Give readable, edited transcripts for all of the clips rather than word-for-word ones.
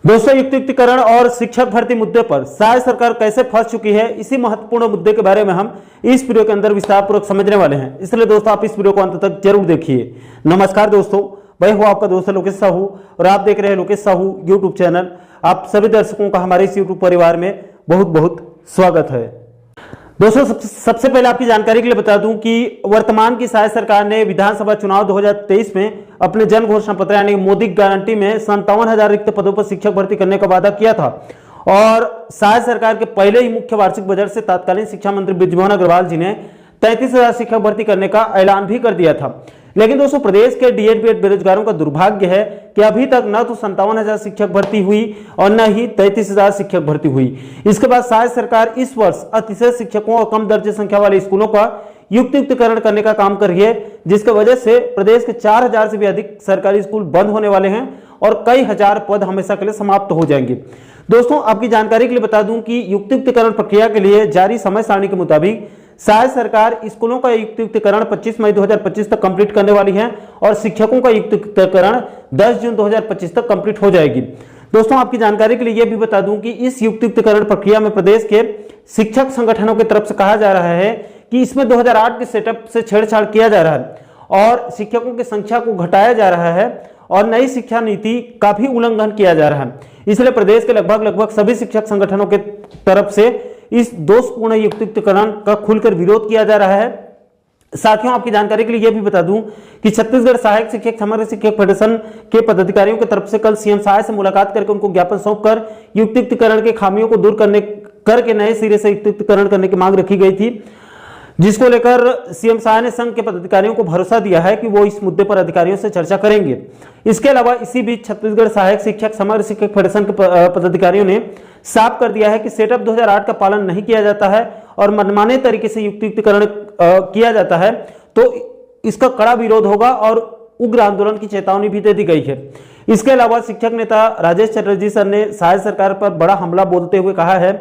दोस्तों, युक्तिकरण और शिक्षक भर्ती मुद्दे पर राज्य सरकार कैसे फंस चुकी है, इसी महत्वपूर्ण मुद्दे के बारे में हम इस वीडियो के अंदर विस्तारपूर्वक समझने वाले हैं। इसलिए दोस्तों आप इस वीडियो को अंत तक जरूर देखिए। नमस्कार दोस्तों, मैं हूं आपका दोस्त लोकेश साहू और आप देख रहे हैं लोकेश साहू यूट्यूब चैनल। आप सभी दर्शकों का हमारे इस यूट्यूब परिवार में बहुत बहुत स्वागत है। दोस्तों, सबसे पहले आपकी जानकारी के लिए बता दूं कि वर्तमान की राज्य सरकार ने विधानसभा चुनाव 2023 में अपने जन घोषणा पत्र यानी मोदी गारंटी में 57,000 रिक्त पदों पर शिक्षक भर्ती करने का वादा किया था और राज्य सरकार के पहले ही मुख्य वार्षिक बजट से तत्कालीन शिक्षा मंत्री बृजमोहन अग्रवाल जी ने 33,000 शिक्षक भर्ती करने का ऐलान भी कर दिया था। लेकिन दोस्तों, प्रदेश के डीएड बीएड बेरोजगारों का दुर्भाग्य है कि अभी तक न तो 57,000 शिक्षक भर्ती हुई और न ही 33,000 शिक्षक भर्ती हुई। इसके बाद राज्य सरकार इस वर्ष अतिशय शिक्षकों और कम दर्जे संख्या वाले स्कूलों का युक्तिकरण करने का काम कर रही है, जिसकी वजह से प्रदेश के 4,000 से भी अधिक सरकारी स्कूल बंद होने वाले हैं और कई हजार पद हमेशा के लिए समाप्त हो जाएंगे। दोस्तों, आपकी जानकारी के लिए बता दूं कि युक्तिकरण प्रक्रिया के लिए जारी समय सारणी के मुताबिक राज्य सरकार स्कूलों का युक्तिकरण 25 मई 2025 तक कंप्लीट करने वाली है और शिक्षकों का युक्तिकरण 10 जून 2025 तक कंप्लीट हो जाएगी। दोस्तों, आपकी जानकारी के लिए यह भी बता दूं कि इस युक्तिकरण प्रक्रिया में प्रदेश के शिक्षक संगठनों की तरफ से कहा जा रहा है कि इसमें 2008 के सेटअप से छेड़छाड़ किया जा रहा है और शिक्षकों की संख्या को घटाया जा रहा है और नई शिक्षा नीति का भी उल्लंघन किया जा रहा है। इसलिए प्रदेश के लगभग सभी शिक्षक संगठनों के तरफ से इस दोषपूर्ण युक्तिकरण का खुलकर विरोध किया जा रहा है। साथियों, आपकी जानकारी के लिए यह भी बता दूं कि छत्तीसगढ़ सहायक शिक्षक समग्र शिक्षक फेडरेशन के पदाधिकारियों की तरफ से कल सीएम सहाय से मुलाकात करके उनको ज्ञापन सौंपकर युक्तिकरण के खामियों को दूर करके नए सिरे से युक्तिकरण करने की मांग रखी गई थी, जिसको लेकर सीएम सहाय ने संघ के पदाधिकारियों को भरोसा दिया है कि वो इस मुद्दे पर अधिकारियों से चर्चा करेंगे। इसके अलावा इसी बीच छत्तीसगढ़ सहायक शिक्षक समग्र शिक्षक फेडरेशन के पदाधिकारियों ने साफ कर दिया है कि सेटअप 2008 का पालन नहीं किया जाता है और मनमाने तरीके से युक्तिकरण किया जाता है तो इसका कड़ा विरोध होगा और उग्र आंदोलन की चेतावनी भी दे दी गई है। इसके अलावा शिक्षक नेता राजेश चटर्जी सर ने राज्य सरकार पर बड़ा हमला बोलते हुए कहा है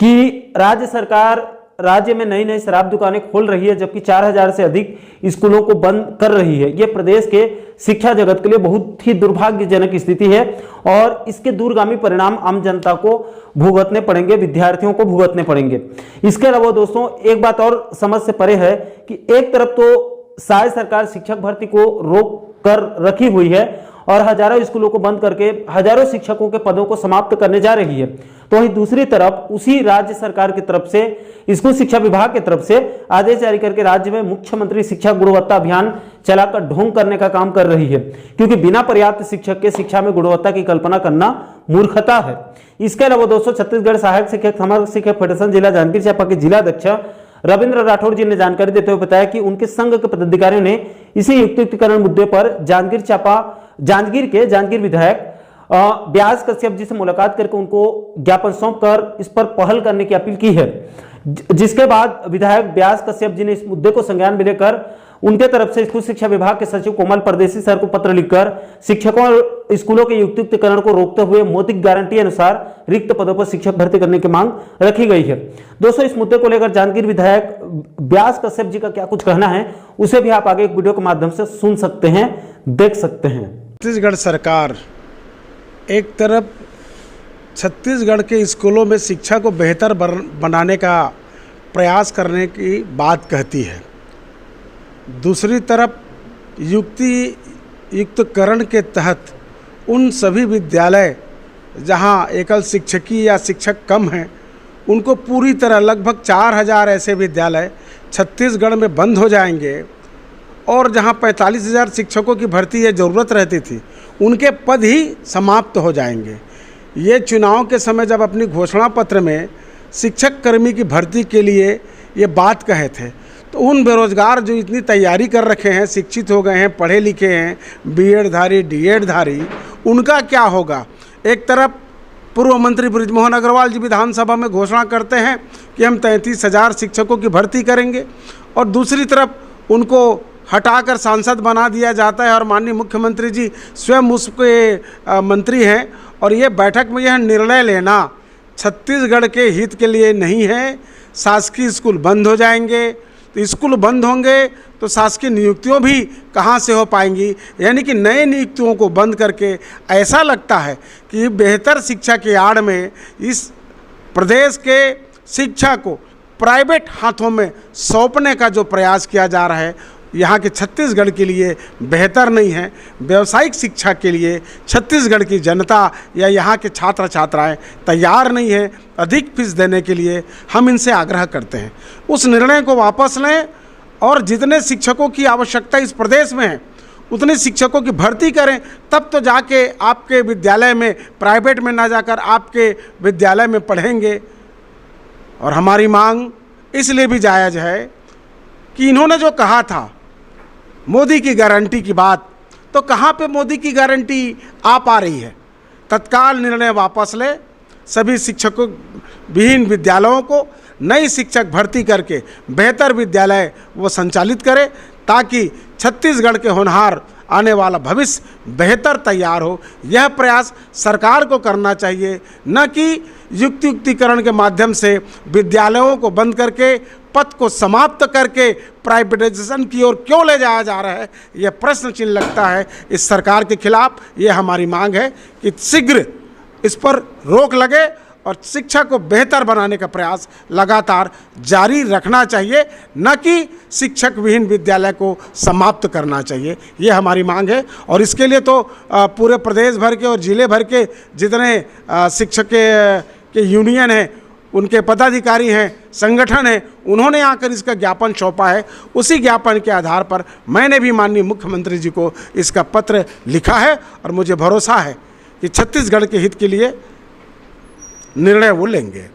कि राज्य सरकार राज्य में नई नई शराब दुकानें खोल रही है जबकि 4,000 से अधिक स्कूलों को बंद कर रही है। यह प्रदेश के शिक्षा जगत के लिए बहुत ही दुर्भाग्यजनक स्थिति है और इसके दूरगामी परिणाम आम जनता को भुगतने पड़ेंगे, विद्यार्थियों को भुगतने पड़ेंगे। इसके अलावा दोस्तों, एक बात और समझ से परे है कि एक तरफ तो राज्य सरकार शिक्षक भर्ती को रोक कर रखी हुई है और हजारों स्कूलों को बंद करके हजारों शिक्षकों के पदों को समाप्त करने जा रही है, तो वहीं दूसरी तरफ उसी राज्य सरकार की तरफ से स्कूल शिक्षा विभाग की तरफ से आदेश जारी करके राज्य में मुख्यमंत्री शिक्षा गुणवत्ता अभियान चलाकर ढोंग करने का काम कर रही है, क्योंकि बिना पर्याप्त शिक्षक के शिक्षा में गुणवत्ता की कल्पना करना मूर्खता है। इसके अलावा दोस्तों, छत्तीसगढ़ सहायक शिक्षक समग्र शिक्षक फेडरेशन जिला जांजगीर चांपा के जिला अध्यक्ष रविंद्र राठौर जी ने जानकारी देते हुए बताया कि उनके संघ के पदाधिकारियों ने इसी युक्तिकरण मुद्दे पर जांजगीर विधायक व्यास कश्यप जी से मुलाकात करके उनको ज्ञापन सौंपकर इस पर पहल करने की अपील की है, जिसके बाद विधायक व्यास कश्यप जी ने इस मुद्दे को संज्ञान में लेकर उनके तरफ से स्कूल शिक्षा विभाग के सचिव कोमल परदेसी सर को पत्र लिखकर शिक्षकों और स्कूलों के युक्तिकरण को रोकते हुए मोदी गारंटी अनुसार रिक्त पदों पर शिक्षक भर्ती करने की मांग रखी गई है। दोस्तों, इस मुद्दे को लेकर जांजगीर विधायक व्यास कश्यप जी का क्या कुछ कहना है उसे भी आप आगे एक वीडियो के माध्यम से सुन सकते हैं, देख सकते हैं। छत्तीसगढ़ सरकार एक तरफ छत्तीसगढ़ के स्कूलों में शिक्षा को बेहतर बनाने का प्रयास करने की बात कहती है, दूसरी तरफ युक्तिकरण के तहत उन सभी विद्यालय जहां एकल शिक्षकी या शिक्षक कम हैं उनको पूरी तरह लगभग 4,000 ऐसे विद्यालय छत्तीसगढ़ में बंद हो जाएंगे और जहां 45,000 शिक्षकों की भर्ती की ज़रूरत रहती थी उनके पद ही समाप्त हो जाएंगे। ये चुनाव के समय जब अपनी घोषणा पत्र में शिक्षक कर्मी की भर्ती के लिए ये बात कहे थे तो उन बेरोजगार जो इतनी तैयारी कर रखे हैं, शिक्षित हो गए हैं, पढ़े लिखे हैं, बीएड धारी डीएड धारी, उनका क्या होगा। एक तरफ पूर्व मंत्री बृजमोहन अग्रवाल जी विधानसभा में घोषणा करते हैं कि हम 33,000 शिक्षकों की भर्ती करेंगे और दूसरी तरफ उनको हटाकर सांसद बना दिया जाता है और माननीय मुख्यमंत्री जी स्वयं उसके मंत्री हैं और ये बैठक में यह निर्णय लेना छत्तीसगढ़ के हित के लिए नहीं है। शासकीय स्कूल बंद हो जाएंगे, तो स्कूल बंद होंगे तो शासकीय नियुक्तियों भी कहाँ से हो पाएंगी। यानी कि नए नियुक्तियों को बंद करके ऐसा लगता है कि बेहतर शिक्षा की आड़ में इस प्रदेश के शिक्षा को प्राइवेट हाथों में सौंपने का जो प्रयास किया जा रहा है, यहाँ के छत्तीसगढ़ के लिए बेहतर नहीं है। व्यावसायिक शिक्षा के लिए छत्तीसगढ़ की जनता या यहाँ के छात्र छात्राएं तैयार नहीं है अधिक फीस देने के लिए। हम इनसे आग्रह करते हैं उस निर्णय को वापस लें और जितने शिक्षकों की आवश्यकता इस प्रदेश में है उतने शिक्षकों की भर्ती करें, तब तो जाके आपके विद्यालय में, प्राइवेट में ना जाकर आपके विद्यालय में पढ़ेंगे। और हमारी मांग इसलिए भी जायज़ है कि इन्होंने जो कहा था मोदी की गारंटी की बात, तो कहाँ पे मोदी की गारंटी आ पा रही है। तत्काल निर्णय वापस ले, सभी शिक्षकों विहीन विद्यालयों को नई शिक्षक भर्ती करके बेहतर विद्यालय वो संचालित करे, ताकि छत्तीसगढ़ के होनहार आने वाला भविष्य बेहतर तैयार हो। यह प्रयास सरकार को करना चाहिए, न कि युक्तिकरण के माध्यम से विद्यालयों को बंद करके पद को समाप्त करके प्राइवेटाइजेशन की ओर क्यों ले जाया जा रहा है। यह प्रश्न चिन्ह लगता है इस सरकार के खिलाफ। ये हमारी मांग है कि शीघ्र इस पर रोक लगे और शिक्षा को बेहतर बनाने का प्रयास लगातार जारी रखना चाहिए, न कि शिक्षक विहीन विद्यालय को समाप्त करना चाहिए। ये हमारी मांग है। और इसके लिए तो पूरे प्रदेश भर के और जिले भर के जितने शिक्षक के यूनियन हैं, उनके पदाधिकारी हैं, संगठन हैं, उन्होंने आकर इसका ज्ञापन सौंपा है। उसी ज्ञापन के आधार पर मैंने भी माननीय मुख्यमंत्री जी को इसका पत्र लिखा है और मुझे भरोसा है कि छत्तीसगढ़ के हित के लिए निर्णय वो लेंगे।